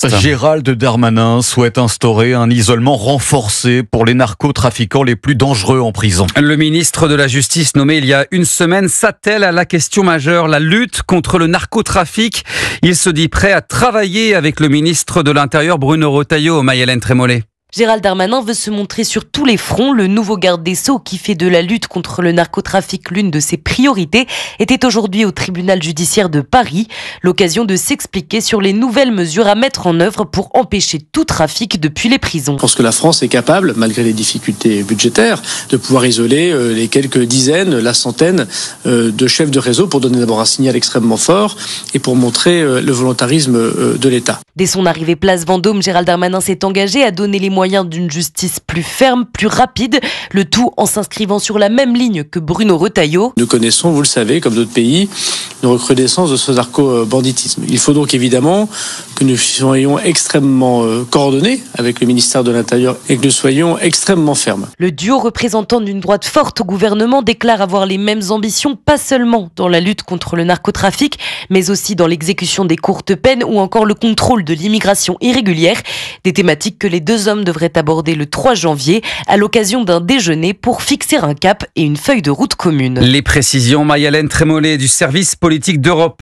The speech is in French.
Gérald Darmanin souhaite instaurer un isolement renforcé pour les narcotrafiquants les plus dangereux en prison. Le ministre de la Justice nommé il y a une semaine s'attelle à la question majeure, la lutte contre le narcotrafic. Il se dit prêt à travailler avec le ministre de l'Intérieur Bruno Retailleau. Maï-Hélène Trémollet. Gérald Darmanin veut se montrer sur tous les fronts. Le nouveau garde des Sceaux, qui fait de la lutte contre le narcotrafic l'une de ses priorités, était aujourd'hui au tribunal judiciaire de Paris. L'occasion de s'expliquer sur les nouvelles mesures à mettre en œuvre pour empêcher tout trafic depuis les prisons. Je pense que la France est capable, malgré les difficultés budgétaires, de pouvoir isoler les quelques dizaines, la centaine de chefs de réseau pour donner d'abord un signal extrêmement fort et pour montrer le volontarisme de l'État. Dès son arrivée place Vendôme, Gérald Darmanin s'est engagé à donner les moyens d'une justice plus ferme, plus rapide, le tout en s'inscrivant sur la même ligne que Bruno Retailleau. Nous connaissons, vous le savez, comme d'autres pays, une recrudescence de ce narco-banditisme. Il faut donc évidemment que nous soyons extrêmement coordonnés avec le ministère de l'Intérieur et que nous soyons extrêmement fermes. Le duo représentant d'une droite forte au gouvernement déclare avoir les mêmes ambitions, pas seulement dans la lutte contre le narcotrafic, mais aussi dans l'exécution des courtes peines ou encore le contrôle de l'immigration irrégulière. Des thématiques que les deux hommes devraient aborder le 3 janvier à l'occasion d'un déjeuner pour fixer un cap et une feuille de route commune. Les précisions, Maï-Hélène Trémollet du service politique d'Europe.